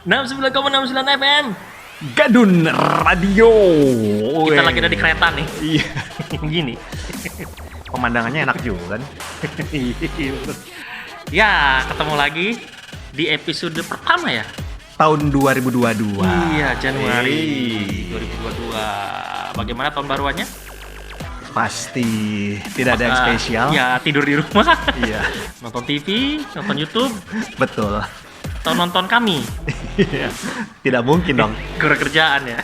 69,69 FM. Gadun Radio. Kita lagi ada di kereta nih. Iya. Gini. Pemandangannya enak juga kan. Ya, ketemu lagi di episode pertama ya. Tahun 2022. Iya, Januari 2022. Bagaimana tahun baruannya? Pasti tidak ada yang spesial. Ya, tidur di rumah. Iya. Nonton TV, nonton YouTube, Betul. atau nonton kami. Iya. Tidak mungkin dong. Kurang kerjaan ya.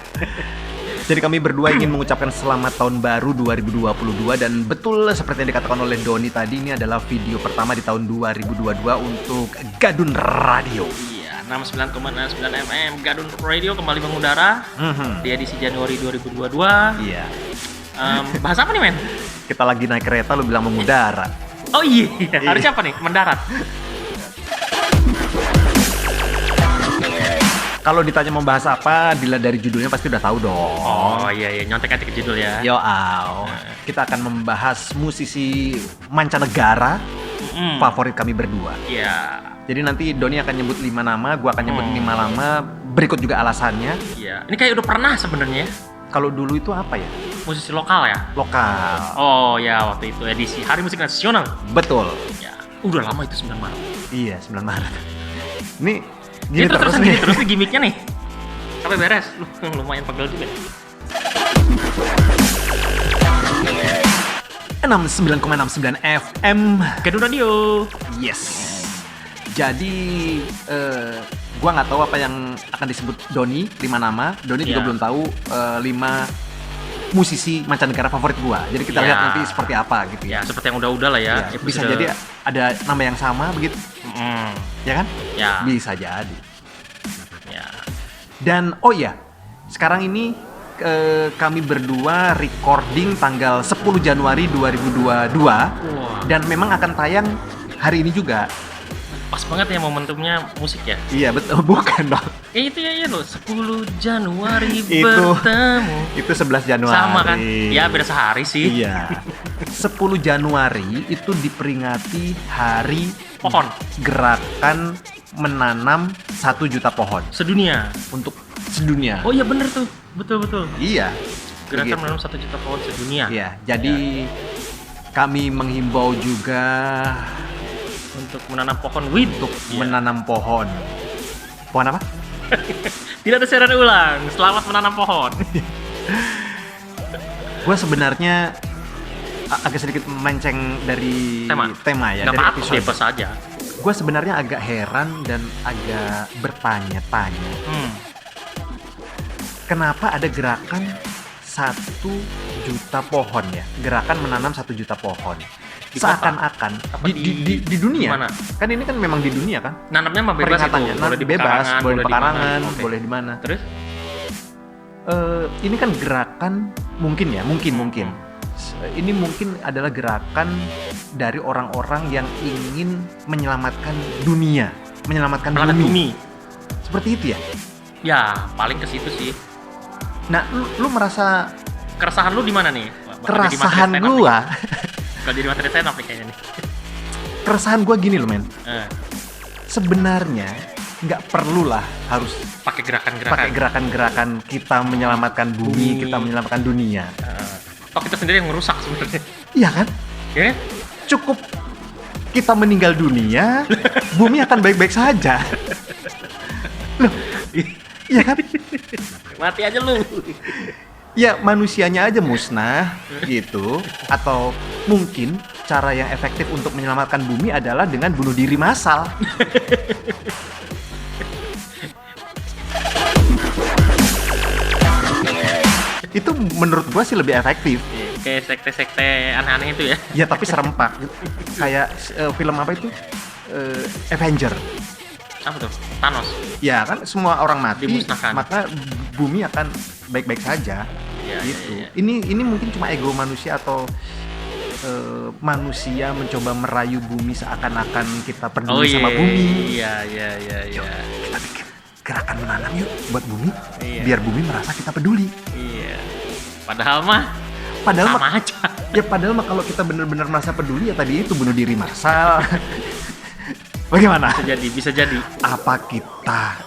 Jadi kami berdua ingin mengucapkan selamat tahun baru 2022 dan betul seperti yang dikatakan oleh Doni tadi, ini adalah video pertama di tahun 2022 untuk Gadun Radio. Iya, 69,69 FM Gadun Radio kembali mengudara di edisi Januari 2022. Iya. Bahas apa nih, men? Kita lagi naik kereta, lu bilang mengudara. Oh iya, harusnya apa nih? Mendarat. Kalau ditanya membahas apa, dilihat dari judulnya pasti udah tahu dong. Oh iya, nyontek aja ke judul ya. Yo, kita akan membahas musisi mancanegara favorit kami berdua. Iya. Jadi nanti Doni akan nyebut 5 nama, gua akan nyebut 5 nama, berikut juga alasannya. Iya. Ini kayak udah pernah sebenarnya. Kalau dulu itu apa ya? Musisi lokal ya? Lokal. Oh ya, waktu itu edisi Hari Musik Nasional. Betul. Ya, udah lama itu 9 Maret. Iya, 9 Maret. Ini Ini gini terus nih. terus nih gimmicknya nih. Sampai beres. Lumayan pegel juga. 69,69 FM Gadun Radio. Yes. Jadi gua nggak tahu apa yang akan disebut Doni, 5 nama. Doni juga Iya. belum tahu 5 musisi mancanegara favorit gua. Jadi kita Iya. lihat nanti seperti apa gitu Ya, ya. seperti yang udah-udah lah ya. Iya, bisa jadi ada nama yang sama begitu, ya kan? Ya. Bisa jadi. Ya. Dan oh ya, sekarang ini kami berdua recording tanggal 10 Januari 2022 Wah. dan memang akan tayang hari ini juga. Pas banget ya momentumnya musik ya. Iya betul, bukan dong. Itu ya loh, 10 Januari Itu- bertemu. Itu 11 Januari. Sama kan? Ya beda sehari sih. Iya. 10 Januari itu diperingati hari Pohon gerakan menanam 1 juta pohon sedunia. untuk sedunia. Oh iya bener tuh, betul. Iya. Gerakan begitu. menanam 1 juta pohon sedunia. Iya, jadi kami menghimbau juga Untuk menanam pohon weed. untuk Iya. menanam pohon. Pohon apa? Tidak ada siaran ulang. Selamat menanam pohon. Gue sebenarnya agak sedikit melenceng dari tema ya, Nggak dari apa-apa, episode. bebas aja. Gue sebenarnya agak heran dan agak bertanya-tanya, kenapa ada gerakan 1 juta pohon ya? Gerakan menanam 1 juta pohon. Di kota? Seakan-akan Apa di dunia. di mana? Kan ini kan memang di dunia kan? Nanamnya mah bebas itu. Peringatannya. Boleh di bebas, pekarangan, boleh di pekarangan, mana. Oke. boleh di mana. Terus? Ini kan gerakan mungkin ya, mungkin. Ini mungkin adalah gerakan dari orang-orang yang ingin menyelamatkan dunia, menyelamatkan Planet bumi. bumi. Seperti itu ya. Ya, paling ke situ sih. Nah, lu merasa Keresahan lu di mana nih? Bakal jadi materi keresahan stand up nih. gua, Kalau jadi materi stand up nih kayaknya nih. keresahan gua gini loh men. Eh, Sebenarnya nggak perlu lah harus pakai gerakan-gerakan. pakai gerakan-gerakan kita menyelamatkan bumi, Bumi. kita menyelamatkan dunia. Oh, kita sendiri yang merusak sebenarnya. Iya kan? Ya kan? Cukup kita meninggal dunia, bumi akan baik-baik saja. Loh, iya kan? Mati aja lu. Ya manusianya aja musnah gitu. Atau mungkin cara yang efektif untuk menyelamatkan bumi adalah dengan bunuh diri massal. Itu menurut gua sih lebih efektif. Kayak sekte-sekte aneh-aneh itu ya. Ya tapi serempak. Kayak film apa itu? Avenger. Apa tuh? Thanos. Ya kan semua orang mati, Dimusnahkan. maka bumi akan baik-baik saja. Iya, Gitu. iya. Ini mungkin cuma ego manusia atau manusia mencoba merayu bumi seakan-akan kita peduli sama bumi. Iya. Yuk, kita bikin gerakan menanam yuk buat bumi, Iya. biar bumi merasa kita peduli. Iya. Padahal mah Padahal sama mah, aja. ya padahal mah kalau kita benar-benar merasa peduli ya tadi itu bunuh diri massal. Bagaimana? Bisa jadi. Apa kita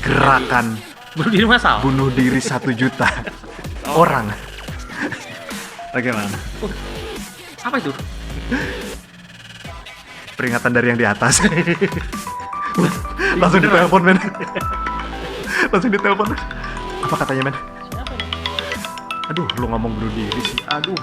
gerakan Bunuh diri massal. bunuh diri 1 juta orang. Bagaimana? Apa itu? Peringatan dari yang di atas. Langsung ditelepon, men. Langsung ditelepon. Apa katanya, men? Siapa ini? Aduh, lu ngomong bunuh diri sih. Aduh.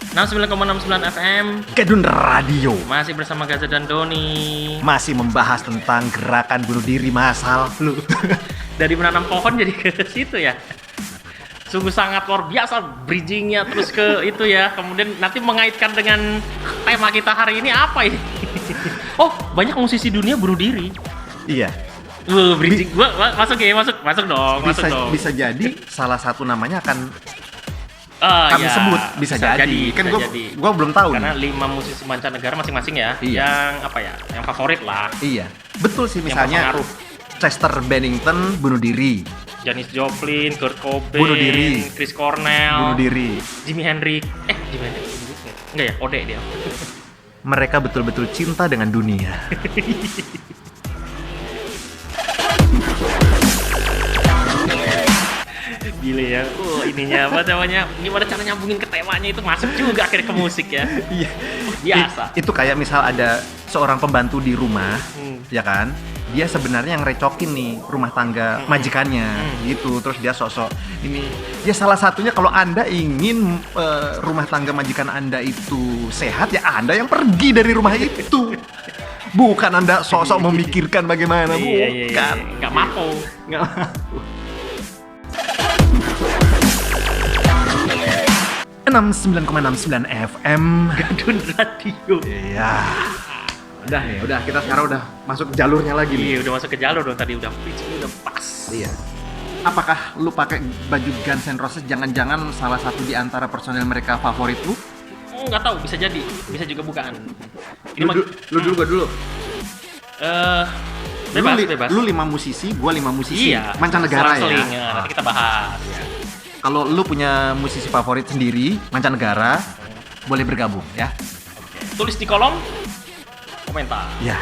Nah, 9,69 FM Gadun Radio masih bersama Gaza dan Doni. masih membahas tentang gerakan bunuh diri massal. Lu. Dari menanam pohon jadi ke situ ya. Sungguh sangat luar biasa bridgingnya terus ke itu ya. Kemudian nanti mengaitkan dengan tema kita hari ini apa ini? Oh, banyak musisi dunia bunuh diri. Iya. Bridging gua masuk ya, masuk dong, masuk dong. Bisa jadi salah satu namanya akan kami Iya, sebut bisa jadi. Kan bisa jadi. gua belum tahu Karena nih. 5 musisi mancanegara masing-masing ya. Iya. Yang apa ya? Yang favorit lah. Iya. Betul sih, Yang misalnya berpengaruh. Chester Bennington bunuh diri. Janis Joplin, Kurt Cobain, Bunuh diri. Chris Cornell, Bunuh diri. Jimi Hendrix. Jimi Hendrix enggak ya? Ode dia. Mereka betul-betul cinta dengan dunia. Gile ya. Ininya apa namanya? Gimana cara nyambungin ke temanya itu masuk juga akhirnya ke musik ya. Iya. Biasa. Itu kayak misal ada seorang pembantu di rumah, ya kan? Dia sebenarnya yang recokin nih rumah tangga majikannya, gitu. Terus dia sosok ini. Ya salah satunya kalau Anda ingin rumah tangga majikan Anda itu sehat, ya Anda yang pergi dari rumah itu. Bukan Anda sosok memikirkan bagaimana, Iya. bukan. Nggak mampu. Nggak mampu. 69,69 FM Gadun Radio. Iya. Udah nih, kita sekarang udah masuk jalurnya lagi nih. Iya, udah masuk ke jalur dong tadi, udah pitch, udah pas. Iya. Apakah lu pakai baju Guns N' Roses jangan-jangan salah satu di antara personel mereka favorit lu? Nggak tahu, bisa jadi, bisa juga bukan. Lu dulu, gua dulu. Bebas. Lu 5 musisi, gua 5 musisi. Iya. Mancanegara ya. Selang-seling, nanti kita bahas. Ya. Kalau lu punya musisi favorit sendiri, mancanegara, boleh bergabung ya. Tulis di kolom komentar. Ya.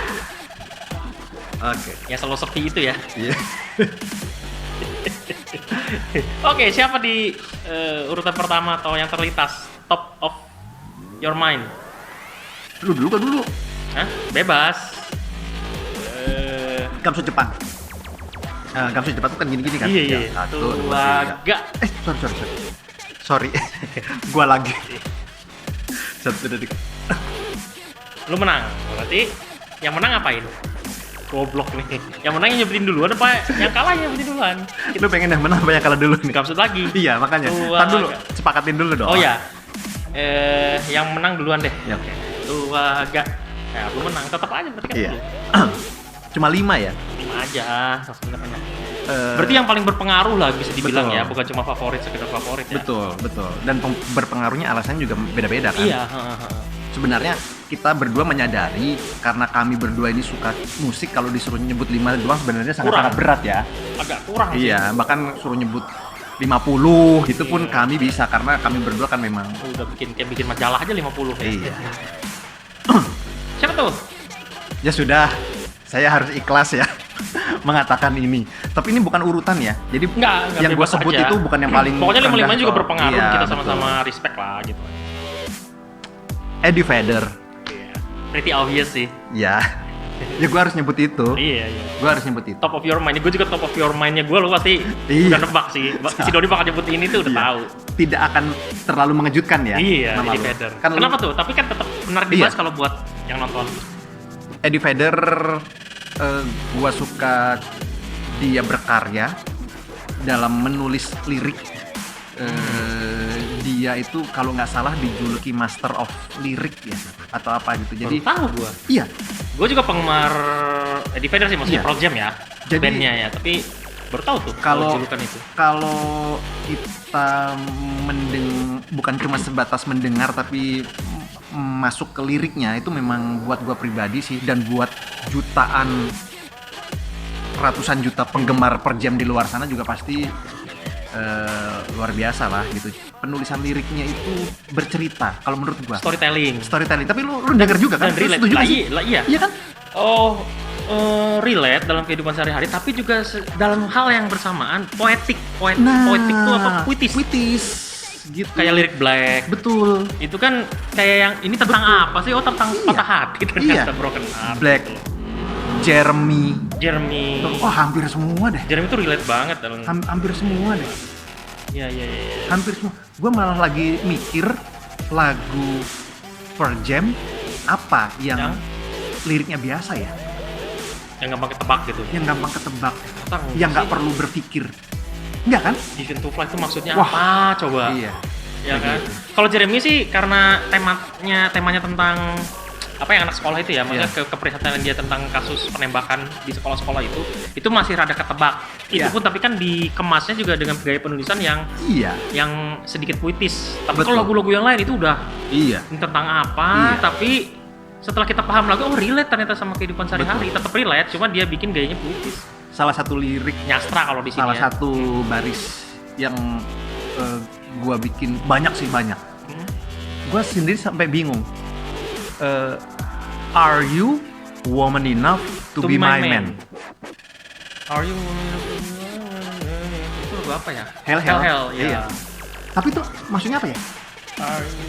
Oke. Ya selalu seperti itu ya. Iya. Oke, siapa di urutan pertama atau yang terlintas top of your mind? Lu dulu, gua dulu. Hah? Bebas. Gamsu Jepang. Gamsu Jepang tuh kan gini-gini kan? Iya. Ya, satu, dua, Laga. tiga. Sorry. Gua lagi. Satu, dua, tiga. Lu menang. Berarti yang menang ngapain? Goblok nih. Yang menang yang nyebutin duluan apa yang kalah yang nyebutin duluan? Lu pengen yang menang apa yang kalah dulu nih? Gamsut lagi. Iya, makanya. Tar dulu, sepakatin dulu dong. Oh ya. Yang menang duluan deh. Ya, oke. Laga. Ya, lu menang. Tetap aja berarti kan. Iya. Cuma 5 ya? 5 aja. Sebenarnya. Berarti yang paling berpengaruh lah bisa dibilang betul. ya, bukan cuma favorit sekedar favorit ya. Betul. Dan berpengaruhnya alasannya juga beda-beda kan? Iya. Sebenarnya kita berdua menyadari karena kami berdua ini suka musik, kalau disuruh nyebut 5 doang sebenarnya sangat berat ya. Agak kurang sih. Iya, bahkan suruh nyebut 50 gitu pun Iya. kami bisa karena kami berdua kan memang Udah bikin majalah aja 50 ya. iya. Siapa tuh? Ya sudah, saya harus ikhlas ya mengatakan ini. Tapi ini bukan urutan ya. Jadi Enggak yang gua bebas sebut aja. itu bukan yang paling Pokoknya 5-5 rendah juga kok. berpengaruh, Iya, kita betul. sama-sama respect lah gitu. Eddie Vedder. Iya. Pretty obvious sih. Ya. Ya gua harus nyebut itu. Iya. Gua harus nyebut itu. Top of your mind. Gue juga top of your mind-nya gue lo pasti Iya. udah nebak sih. Si Dodi bakal nyebut ini tuh udah Iya. tahu. Tidak akan terlalu mengejutkan ya. Iya, nama Eddie lu. Vedder. Kan lu- Kenapa tuh? Tapi kan tetap menarik dibahas Iya. kalau buat yang nonton. Eddie Vedder, gua suka dia berkarya dalam menulis lirik. Dia itu kalau nggak salah dijuluki Master of Lyric ya, atau apa gitu. Jadi Baru tahu gue. iya, Gue juga penggemar Eddie Vedder sih, maksudnya Iya. Pearl Jam ya, Jadi- bandnya ya. Tapi baru tahu tuh Kalau julukan itu. kalau kita bukan cuma sebatas mendengar tapi masuk ke liriknya, itu memang buat gua pribadi sih, dan buat jutaan ratusan juta penggemar Pearl Jam di luar sana juga pasti luar biasa lah gitu. Penulisan liriknya itu bercerita kalau menurut gua. Storytelling. Tapi lu denger juga kan? Dan Lu relate. setuju Lah, nggak sih? iya. Iya kan? Oh, relate dalam kehidupan sehari-hari, tapi juga dalam hal yang bersamaan poetik. Poetik itu apa? Puitis. Gitu. Kayak lirik Black. Betul. Itu kan kayak yang ini tentang apa sih? Oh, tentang Iya. patah hati ternyata, broken heart. Black. Gitu loh. Jeremy. Jeremy. Oh, hampir semua deh. Jeremy tuh relate banget dalam. Hampir semua deh. Iya. Hampir semua. Gue malah lagi mikir lagu Pearl Jam apa yang liriknya biasa ya, Yang gampang ketebak gitu. yang gampang ketebak, Tentang yang nggak sih, perlu berpikir. Enggak kan? Vision to Fly itu maksudnya Wah. apa coba? Iya. Ya kan? Kalau Jeremy sih karena temanya tentang apa yang anak sekolah itu ya, maksudnya Iya. keprihatinan dia tentang kasus penembakan di sekolah-sekolah itu masih rada ketebak. Itu Iya. pun tapi kan dikemasnya juga dengan gaya penulisan Iya. yang sedikit puitis. Tapi Betul. kalau lagu-lagu yang lain itu udah Iya. tentang apa, Iya. tapi setelah kita paham lagu, oh relate ternyata sama kehidupan sehari-hari. Tetap relate, cuma dia bikin gayanya puitis. Salah satu lirik, Nyastra kalau di sini salah ya. satu baris yang gua bikin banyak. Hmm. Gua sendiri sampai bingung. Are you woman enough to be my man? Are you itu lagu apa ya? Hell, ya. iya. Tapi tuh maksudnya apa ya? Are you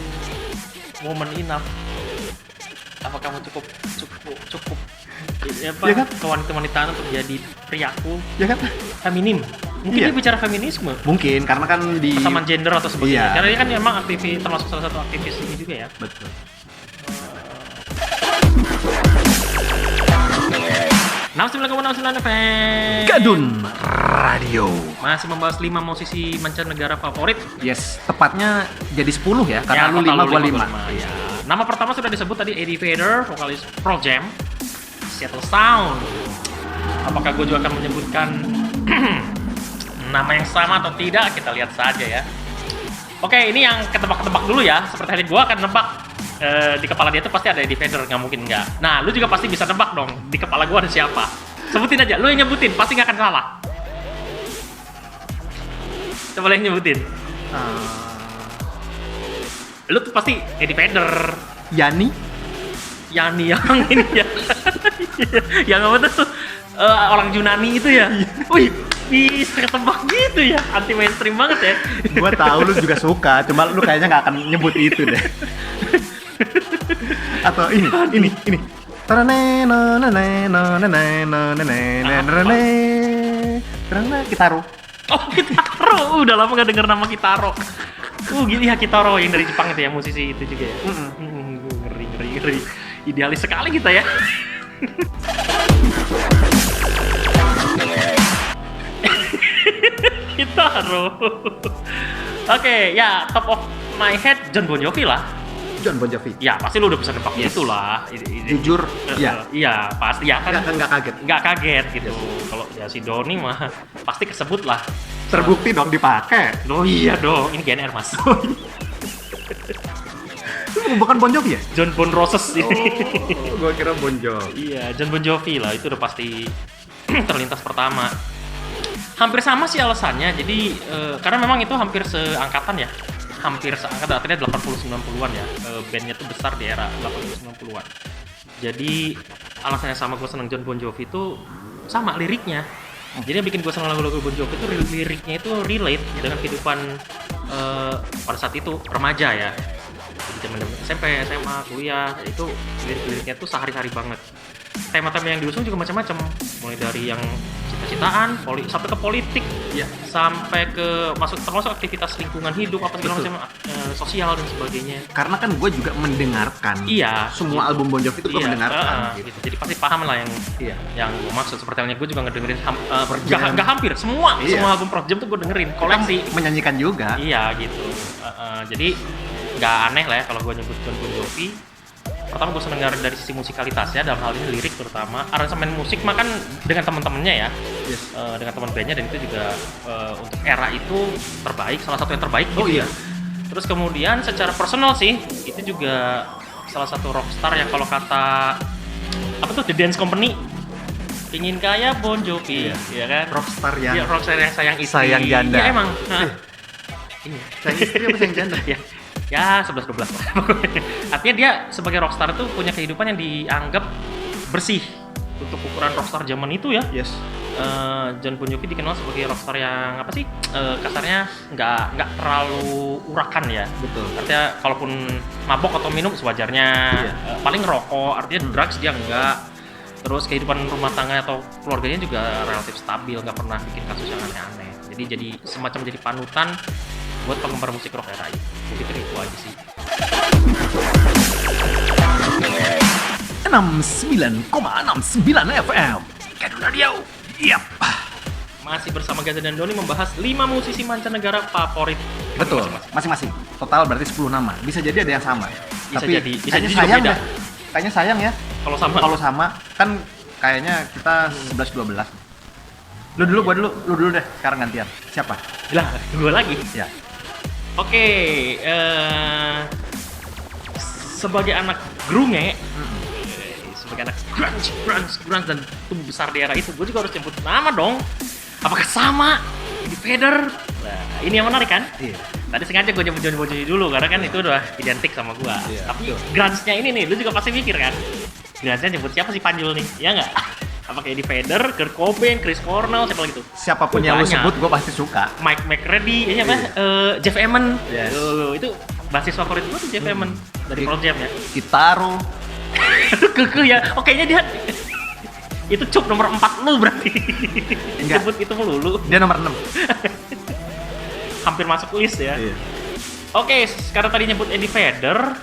woman enough? Apa kamu cukup apa, Iya kan? kewanitaan untuk jadi priaku Ya kan? feminim? Mungkin Iya. dia bicara feminisme, Mungkin karena kan di persamaan gender atau sebagainya. Iya. Karena dia kan memang aktivis, termasuk salah satu aktivis ini juga ya. betul. Nah, 9,69 FM. Gadun Radio. Masih membahas 5 musisi mancanegara favorit. Yes, tepatnya jadi 10 ya, karena lu total 5 gua 5. Ya. Nama pertama sudah disebut tadi, Eddie Vedder, vokalis Pearl Jam, Seattle Sound. Apakah gue juga akan menyebutkan nama yang sama atau tidak? Kita lihat saja ya. Oke, ini yang ketebak-ketebak dulu ya. Seperti tadi gue akan nebak di kepala dia tuh pasti ada Eddie Vedder, nggak mungkin nggak. Nah, lu juga pasti bisa nebak dong di kepala gue ada siapa. Sebutin aja, lu yang nyebutin pasti nggak akan salah. Coba lu yang nyebutin. Lu tuh pasti Eddie Vedder. Yani, Yani yang ini ya. Yang apa tuh? Orang Yunani itu ya. Wih, bisa ketebak gitu ya. Anti mainstream banget ya. gua tahu lu juga suka, cuma lu kayaknya nggak akan nyebut itu deh. Atau ini. Kitaro. Oh, Kitaro. Udah lama gak denger nama Kitaro. Gini ya Kitaro yang dari Jepang itu ya, musisi itu juga ya. Ngeri. Idealis sekali kita ya. Kitaro. Oke, ya top of my head John Bon Jovi lah. John Bon Jovi. Ya pasti lu udah bisa nebak Yes. itulah. Jujur, ya. Iya, pasti ya kan. Nggak kaget. Nggak kaget gitu. Kalau ya si Doni mah pasti kesebut lah. Terbukti dong dipakai. Oh iya dong, ini GNR mas. Bukan Bon Jovi ya? John Bon Roses ini. Gua kira Bon Jovi. Iya, John Bon Jovi lah, itu udah pasti terlintas pertama. Hampir sama sih alasannya, jadi karena memang itu hampir seangkatan ya. Hampir seangkatan, artinya 80-90-an ya. Bandnya tuh besar di era 80-90-an. Jadi alasannya sama gue seneng John Bon Jovi itu sama liriknya. Jadi yang bikin gue seneng lagu-lagu Bon Jovi itu liriknya itu relate dengan kehidupan pada saat itu remaja ya. Jadi zaman SMP, SMA, kuliah, itu lirik-liriknya tuh sehari-hari banget. Tema-tema yang diusung juga macam-macam, mulai dari yang cita-citaan, sampai ke politik, Iya. sampai ke termasuk aktivitas lingkungan hidup apa segala Betul. macam, sosial dan sebagainya. Karena kan gue juga mendengarkan. Iya. Semua album Bon Jovi itu gue mendengarkan. Gitu. Jadi pasti paham lah Iya. yang gue maksud. Seperti halnya gue juga ngedengerin Pearl Jam. nggak hampir semua Iya. album Pearl Jam tuh gue dengerin, koleksi. Menyanyikan juga. Iya gitu. Jadi nggak aneh lah ya kalau gue nyebut John Bon Jovi. pertama gue seneng dari sisi musikalitasnya, dalam hal ini lirik terutama. Aransemen musik mah kan dengan teman-temannya ya, Yes. dengan teman bandnya, dan itu juga untuk era itu terbaik, salah satu yang terbaik Oh gitu iya. ya. Terus kemudian secara personal sih, itu juga salah satu rockstar yang kalau kata apa tuh The Dance Company, ingin kaya Bon Jovi, ya kan? Rockstar yang Ya, rockstar yang sayang istri. sayang janda. Ya emang. Nah, ini. sayang istri apa sayang janda? Ya 11-12 lah. Artinya dia sebagai rockstar tuh punya kehidupan yang dianggap bersih untuk ukuran rockstar zaman itu ya. Yes. John Bon Jovi dikenal sebagai rockstar yang apa sih, kasarnya nggak terlalu urakan ya. Betul. Artinya kalaupun mabok atau minum sewajarnya, Iya. paling ngerokok, artinya drugs dia enggak. Terus kehidupan rumah tangga atau keluarganya juga relatif stabil, nggak pernah bikin kasus yang aneh-aneh. Jadi semacam jadi panutan buat penggemar musik rock era itu. Gue pikir itu aja sih. 69,69 FM. Gadun Radio. Yap. Masih bersama Gaza dan Doni membahas 5 musisi mancanegara favorit. Betul, masing-masing. Total berarti 10 nama. Bisa jadi ada yang sama. Bisa Tapi jadi kayaknya juga sayang beda. deh. Kayaknya sayang ya. Kalau sama, Kalau sama kan kayaknya kita 11-12. Lu dulu deh. Sekarang gantian. Siapa? lah gue lagi. Ya. Oke, sebagai anak grunge, sebagai anak grunge dan tumbuh besar di era itu, gue juga harus nyebut nama dong. Apakah sama? Eddie Vedder? Nah, ini yang menarik kan? Iya. Tadi sengaja gue nyebut John Bon Jovi dulu karena kan itu udah identik sama gue. Iya, Tapi betul. grunge-nya ini nih, lu juga pasti mikir kan? Grunge-nya nyebut siapa sih Panjul nih? Ya nggak? Apakah Eddie Vedder, Kurt Cobain, Chris Cornell, siapa lagi tuh? Siapapun yang lu Banyak. sebut gue pasti suka. Mike McCready, ya apa? Jeff Emmon. Yes. Itu basis favorit gue tuh Jeff Emmon dari Pearl Jam ya. Kitaro. Kekeh ya. Oh kayaknya dia itu cup nomor 4 lu berarti. Enggak. Sebut itu melulu. Dia nomor 6. Hampir masuk list ya. Iya. Oke, sekarang tadi nyebut Eddie Vedder.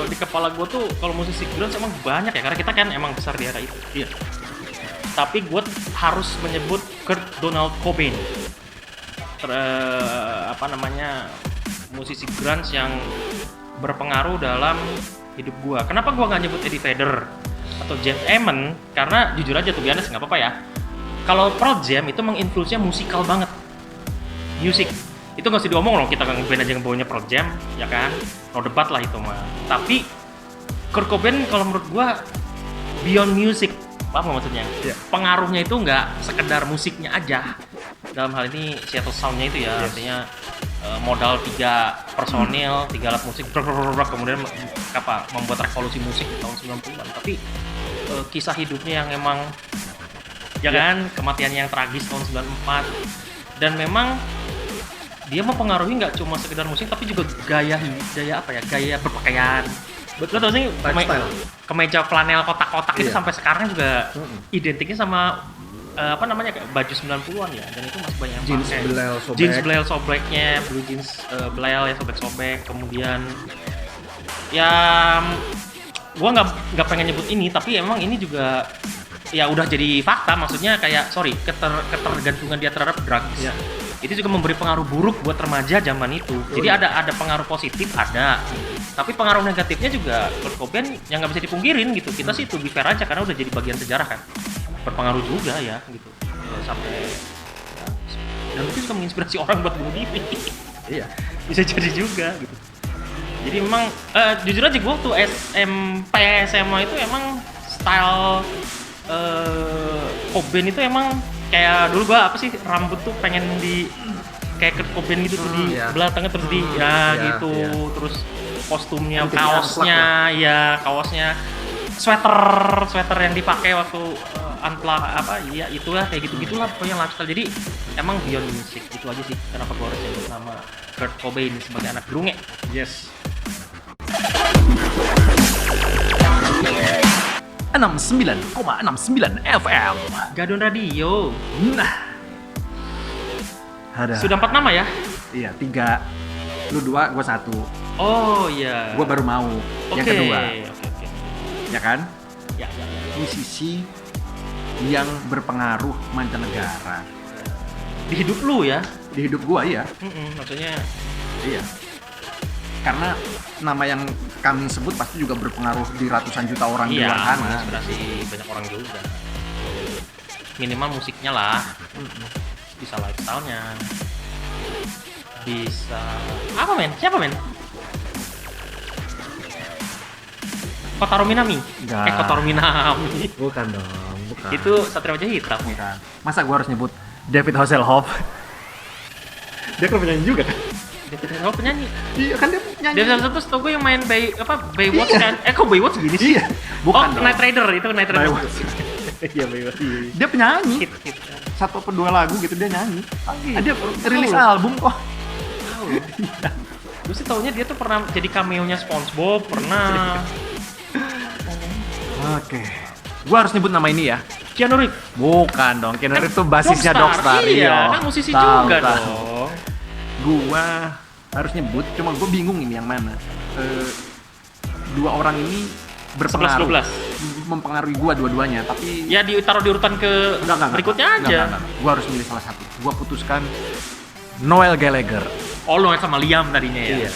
Di kepala gue tuh kalau musisi grunge emang banyak ya, karena kita kan emang besar di era itu. Iya. Tapi gue harus menyebut Kurt Donald Cobain. Musisi grunge yang berpengaruh dalam hidup gue. Kenapa gue nggak nyebut Eddie Vedder atau Jeff Emmon? Karena jujur aja tuh biasa nggak apa-apa ya. Kalau Pearl Jam itu menginfluensinya musikal banget. Musik itu nggak usah diomong loh, kita nge-band aja ngebawanya Pearl Jam, ya kan? No debat lah itu mah. Tapi Kurt Cobain kalau menurut gue beyond music, apa maksudnya? Iya. Pengaruhnya itu nggak sekedar musiknya aja. Dalam hal ini Seattle Sound-nya itu ya, Yes. artinya modal 3 personil, 3 alat musik, kemudian membuat revolusi musik di tahun 90-an. Tapi kisah hidupnya yang emang ya kan, kematiannya yang tragis tahun 94, dan memang dia mempengaruhi nggak cuma sekedar musik tapi juga gaya berpakaian. Betul tau sih, Lifestyle. kemeja flanel kotak-kotak itu Iya. sampai sekarang juga Mm-mm. identiknya sama kayak baju 90-an ya, dan itu masih banyak yang Jeans pakai. belel sobek. Jeans belel sobeknya, blue jeans belel ya sobek-sobek. Kemudian ya gua nggak pengen nyebut ini, tapi emang ini juga ya udah jadi fakta, maksudnya kayak ketergantungan dia terhadap drugs. Iya. Itu juga memberi pengaruh buruk buat remaja zaman itu. Jadi ada pengaruh positif, ada, tapi pengaruh negatifnya juga Kurt Cobain yang nggak bisa dipungkirin gitu. Kita sih to be fair aja karena udah jadi bagian sejarah kan, berpengaruh juga ya gitu. Sampai dan mungkin juga menginspirasi orang buat bunuh diri. Iya. Bisa jadi juga gitu. Jadi memang jujur aja gue tuh SMP SMA itu emang style Cobain itu emang kayak dulu gua rambut tuh pengen di kayak Kurt Cobain gitu tuh di Iya. belah tengah terus Iya, gitu. iya. Terus kostumnya, Penting kaosnya, kaosnya, sweater yang dipakai waktu itulah kayak gitu-gitulah pokoknya lifestyle. Jadi emang beyond music, itu aja sih kenapa gua harus nyebut nama Kurt Cobain sebagai anak grunge. Yes. 69,69 FM. Gadun Radio. Nah. Ada. Sudah 4 nama ya? Iya, 3. Lu 2, gua 1. Oh iya. Gua baru mau yang kedua. Oke. Ya kan? Ya. Musisi yang berpengaruh mancanegara. Di hidup lu ya? Di hidup gua iya. Maksudnya Iya. Karena nama yang kami sebut pasti juga berpengaruh di ratusan juta orang di Iya, luar sana. menginspirasi banyak orang juga. Minimal musiknya lah, bisa lifestyle-nya, bisa apa men? Siapa men? Kotaro Minami? Enggak. Kotaro Minami. Bukan dong, bukan. Itu Satria Wajah Hitam. bukan. Masa gua harus nyebut David Hasselhoff? Dia kan penyanyi juga kan? David Hasselhoff penyanyi. Iya kan dia penyanyi. David Hasselhoff tuh setahu gue yang main Baywatch kan? Kok Baywatch gini sih? Iya, bukan dong. Knight Rider, itu Knight Rider. Baywatch. Iya Baywatch. Dia penyanyi. Hit. Satu atau dua lagu gitu dia nyanyi. Iya. Dia rilis album kok. Tahu. Gue sih taunya dia tuh pernah jadi cameo-nya SpongeBob, pernah. Oke. Gua harus nyebut nama ini ya. Keanu Reeves. Bukan dong. Keanu Reeves tuh basisnya Dogstar. Iya, kan musisi Tahu, juga tahu. dong. Gua harus nyebut, cuma gua bingung ini yang mana. Dua orang ini berpengaruh. 11-12. Mempengaruhi gua dua-duanya, tapi Ya ditaruh di urutan ke enggak, berikutnya aja. Enggak. Gua harus milih salah satu. Gua putuskan Noel Gallagher. Oh, Noel sama Liam tadinya ya? Iya.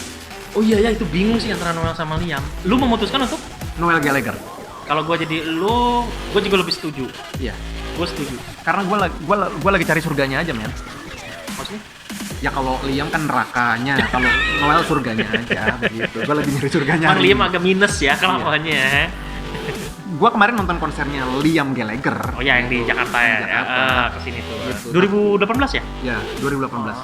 Oh iya ya, itu bingung sih antara Noel sama Liam. Lu memutuskan untuk Noel Gallagher. kalau gua jadi lu, gua juga lebih setuju. Iya. Gua setuju. Karena gua lagi cari surganya aja, men. Maksudnya? Ya kalau Liam kan nerakanya, kalau Noel surganya aja begitu. Gua lagi nyari surganya. Emang Liam agak minus ya kelakuannya. Gua kemarin nonton konsernya Liam Gallagher. Oh ya, yang di Jakarta ya. Di Jakarta. Kesini tuh. Gitu. 2018 ya? Ya, 2018.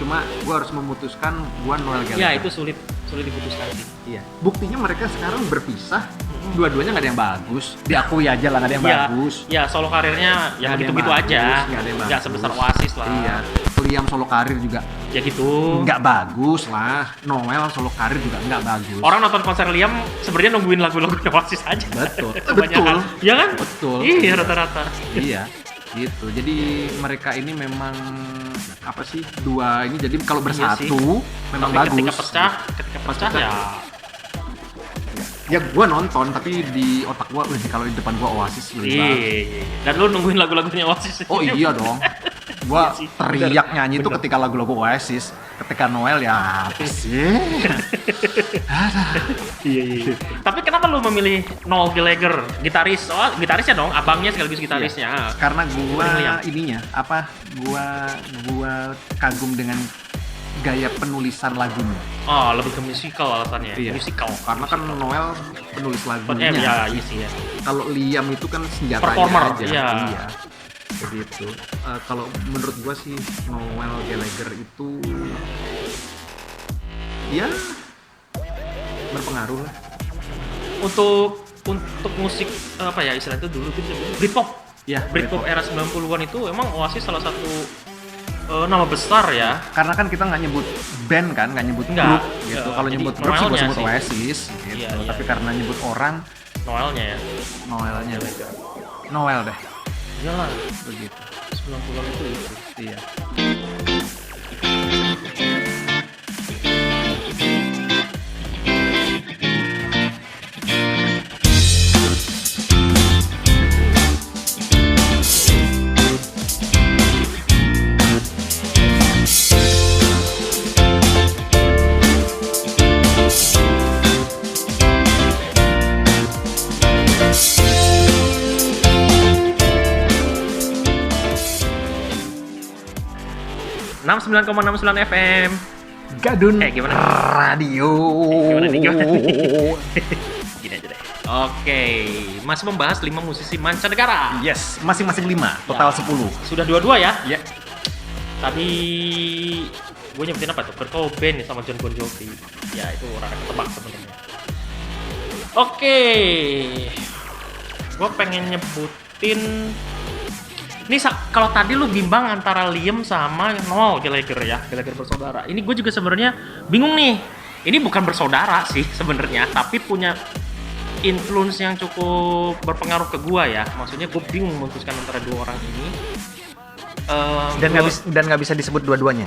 Cuma gua harus memutuskan gua Noel Gallagher. Ya, itu sulit diputuskan sih. Iya. Buktinya mereka sekarang berpisah. Dua-duanya nggak ada yang bagus. Diakui aja lah nggak ada yang Ya, bagus. ya solo karirnya Nggak yang ada yang gitu-gitu bagus, aja. nggak ada yang Nggak bagus. sebesar Oasis lah. Iya. Liam solo karir juga Ya gitu. nggak bagus lah. Noel solo karir juga nggak bagus. Orang nonton konser Liam sebenarnya nungguin lagu-lagunya Oasis aja. Betul. Kebanyakan. Betul. Ya kan? Betul. Iya, rata-rata. Iya, gitu. Jadi mereka ini memang apa sih dua ini jadi kalau bersatu memang Tapi bagus. ketika pecah ya Ya gua nonton tapi di otak gua, "Wih, kalau di depan gua Oasis lebih bagus." iya. Dan lu nungguin lagu-lagunya Oasis. Oh iya dong. Gua Iya sih, teriak nyanyi itu bener. ketika lagu-lagu Oasis. Ketika Noel ya apa sih? Iya. Tapi kenapa lu memilih Noel Gallagher, gitaris? Oh, gitarisnya dong, abangnya sekaligus gitarisnya. Karena gua Liam. ininya apa? Gua kagum dengan gaya penulisan lagunya. Oh, lebih ke musikal alasannya. Iya. Musikal. Karena kan Noel penulis lagunya. Ya, iya sih ya. Kalau Liam itu kan senjatanya Performer, aja. iya. Begitu. Kalau menurut gua sih Noel Gallagher itu ya berpengaruh lah. Untuk musik apa ya istilahnya itu dulu itu disebutnya Britpop. Ya, Britpop era 90-an itu emang Oasis salah satu nama besar ya. Karena kan kita nggak nyebut band kan, nggak nyebut Nggak. grup gitu. Kalau Jadi nyebut grup sih gua Noelnya sebut sih. Oasis gitu. Iya, Tapi iya. karena nyebut orang, Noelnya ya. Noelnya Noel deh. Iyalah, Begitu. 90-an itu. Iya. Enam 69,69 FM. Gadun Gimana? Radio. Gimana nih? Gini aja deh. Oke, masih membahas 5 musisi mancanegara. Yes, masing-masing 5, total Ya. 10. Sudah 2-2 ya. Ya. Tadi gue nyebutin apa tuh? Kurt Cobain ya sama John Bon Jovi. Ya itu rada ketebak sebenarnya. Oke, gue pengen nyebutin. Ini kalau tadi lu bimbang antara Liam sama Noel Gallagher ya, Gallagher bersaudara. Ini gue juga sebenarnya bingung nih. Ini bukan bersaudara sih sebenarnya, tapi punya influence yang cukup berpengaruh ke gue ya. Maksudnya gue bingung memutuskan antara dua orang ini. Dan nggak bisa disebut dua-duanya.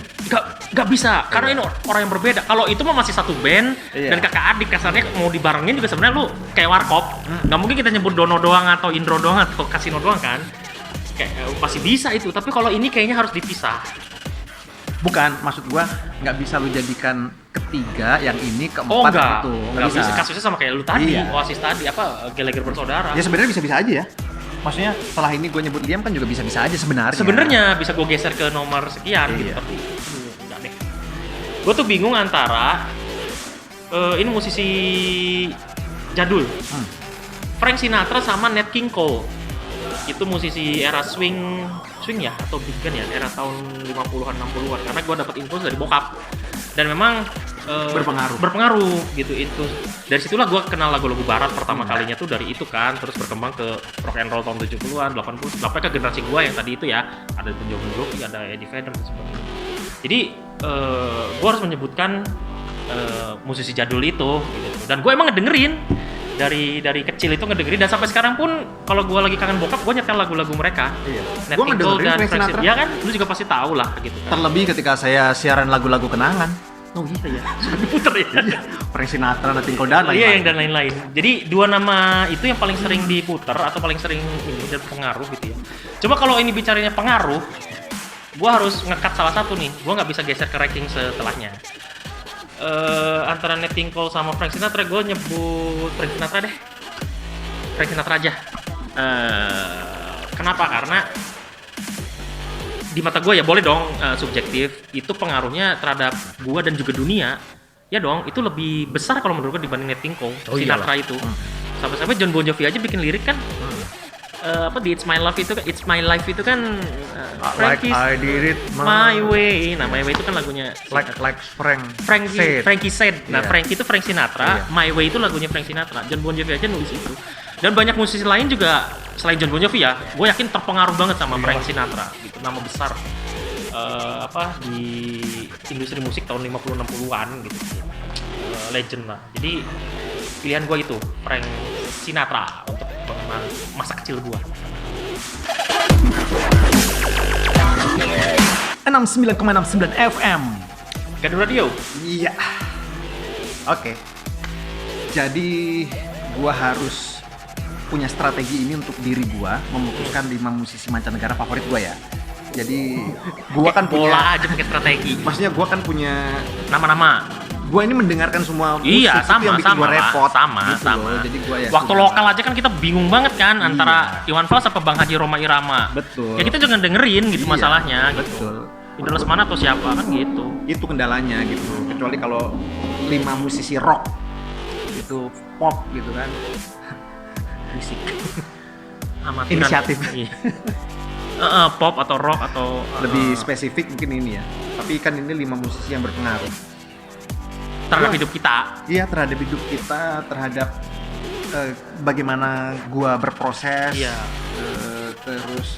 Gak bisa, karena ini orang yang berbeda. Kalau itu mah masih satu band Iya. dan kakak adik kasarnya mau dibarengin juga sebenarnya lu kayak warkop. Nggak mungkin kita nyebut Dono doang atau Indro doang atau Kasino doang kan? Kayak pasti bisa itu. Tapi kalau ini kayaknya harus dipisah. Bukan, maksud gua nggak bisa lu jadikan ketiga, yang ini Oh keempat enggak, gitu. enggak bisa. Kasusnya sama kayak lu tadi, Iya. Oasis tadi, apa Gallagher bersaudara. Ya sebenarnya bisa-bisa aja ya. Maksudnya setelah ini gue nyebut Liam kan juga bisa-bisa aja sebenarnya. Sebenarnya bisa gue geser ke nomor sekian gitu, Iya. tapi enggak deh. Gue tuh bingung antara ini musisi jadul, Frank Sinatra sama Nat King Cole. Itu musisi era swing ya atau big band ya, era tahun 50-an 60-an, karena gue dapet info dari bokap. Dan memang berpengaruh gitu. Itu dari situlah gue kenal lagu-lagu barat pertama kalinya tuh dari itu kan, terus berkembang ke rock and roll tahun 70-an 80 sampai ke generasi gue yang tadi itu ya, ada Bon Jovi, ada Eddie Vedder dan sebagainya. Jadi gue harus menyebutkan musisi jadul itu gitu. Dan gue emang ngedengerin dari kecil itu ngedengerin, dan sampai sekarang pun kalau gue lagi kangen bokap gue nyetel lagu-lagu mereka. Iya. Nat Gue King Cole ngedengerin dan Frank Frank Sinatra. Sinatra. Ya kan, lu juga pasti tahu lah gitu kan. Terlebih ketika saya siaran lagu-lagu kenangan. Oh iya ya, sudah diputer ya. Frank Sinatra, Nat King Cole dan Iya, yang lain-lain. dan lain-lain. Jadi dua nama itu yang paling sering diputer atau paling sering ini dan pengaruh gitu ya. Coba kalau ini bicaranya pengaruh, gua harus nge-cut salah satu nih. Gua nggak bisa geser ke ranking setelahnya. Antara Nat King Cole sama Frank Sinatra, gue nyebut Frank Sinatra deh. Frank Sinatra aja. Kenapa? Karena di mata gue ya boleh dong subjektif, itu pengaruhnya terhadap gue dan juga dunia ya dong, itu lebih besar kalau menurut gue dibanding Nat King Cole. Sinatra itu sampai-sampai John Bon Jovi aja bikin lirik kan, apa di It's My Life itu kan Like Frankie's I did it My Way. Nah, My Way itu kan lagunya like Frankie said. Nah, Iya. Frankie itu Frank Sinatra, Iya. My Way itu lagunya Frank Sinatra. John Bon Jovi aja nulis itu. Dan banyak musisi lain juga selain John Bon Jovi ya, gue yakin terpengaruh banget sama Frank Sinatra gitu, nama besar di industri musik tahun 50-60-an gitu. Legend lah. Jadi pilihan gue itu Frank Sinatra untuk mengenang masa kecil gue. 69,69 FM. Gadu Radio. Iya. Oke. Jadi gua harus punya strategi ini untuk diri gua memutuskan 5 musisi mancanegara favorit gua ya. Jadi gua kan bola punya, aja pakai strategi. maksudnya gua kan punya, Nama-nama. gua ini mendengarkan semua musik Iya, itu sama, yang bikin gua lah. repot. Sama. loh. Jadi gua ya Waktu sudah. lokal aja kan kita bingung banget kan antara Iya. Iwan Fals apa Bang Haji Roma Irama. Betul. Ya kita jangan dengerin gitu Iya, masalahnya. betul. Idol mana atau siapa kan gitu. Itu kendalanya gitu. Kecuali kalau 5 musisi rock itu pop gitu kan. Fisik. Amatiran. Inisiatif. Iya. Pop atau rock atau Lebih spesifik mungkin ini ya. Tapi kan ini 5 musisi yang berpengaruh. terhadap hidup kita. Iya, terhadap hidup kita, terhadap bagaimana gua berproses. Iya. Terus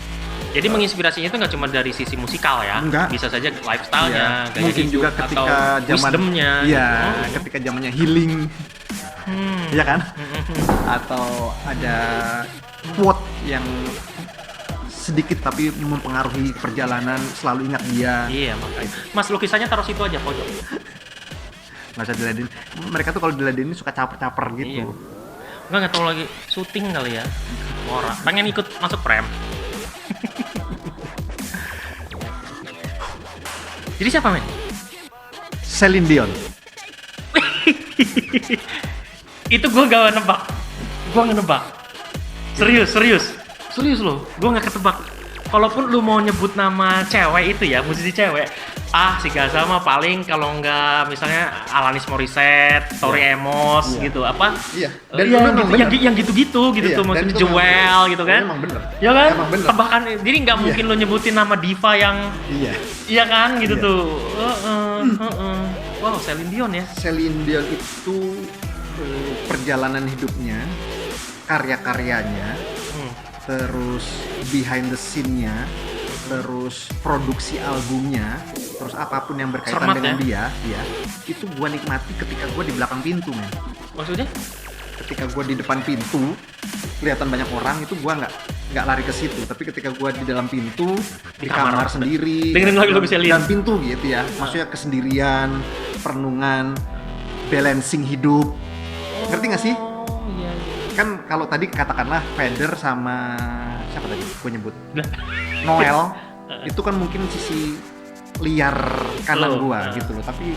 Jadi menginspirasinya itu nggak cuma dari sisi musikal ya, Enggak. bisa saja lifestyle-nya, gaya mungkin hidup, juga atau ketika zaman wisdom-nya. Iya, gitu. ketika zamannya healing, ya kan? Hmm. Atau ada quote yang sedikit tapi mempengaruhi perjalanan, selalu ingat dia. Iya makanya. Mas lukisannya taruh situ aja pojok. Nggak usah diladenin. Mereka tuh kalau diladenin suka caper-caper gitu. Iya. Nggak tahu lagi syuting kali ya. Orang pengen ikut masuk prem. Jadi siapa men? Celine Dion. Itu gue gak nebak. Gue nggak nebak. Serius loh. Gue nggak ketebak. Kalaupun lu mau nyebut nama cewek itu ya, musisi cewek, si Gaza mah paling kalau nggak misalnya Alanis Morissette, Tori Amos Iya. gitu apa? Iya. Dan Dan itu memang bener. yang gitu-gitu Iya, tuh, dan maksudnya itu Jewel gitu kan? Emang bener. Ya kan? Emang bener. Tebakan. Jadi nggak mungkin lu nyebutin nama diva yang, Iya. iya kan gitu Iya. tuh. Wow, Celine Dion ya. Celine Dion itu perjalanan hidupnya, karya-karyanya, terus behind the scene-nya, terus produksi albumnya, terus apapun yang berkaitan Cermat dengan ya? dia, ya, itu gua nikmati ketika gua di belakang pintu, men. Maksudnya? Ketika gua di depan pintu, kelihatan banyak orang, itu gua nggak lari ke situ, tapi ketika gua di dalam pintu, Di di kamar. kamar sendiri, Dengerin lagu Celine. dan pintu gitu ya, maksudnya kesendirian, perenungan, balancing hidup, ngerti nggak sih? Oh iya. Kan kalau tadi katakanlah Feder sama siapa tadi gue nyebut Lah. Noel itu kan mungkin sisi liar kanan Lo, gua gitu loh. Tapi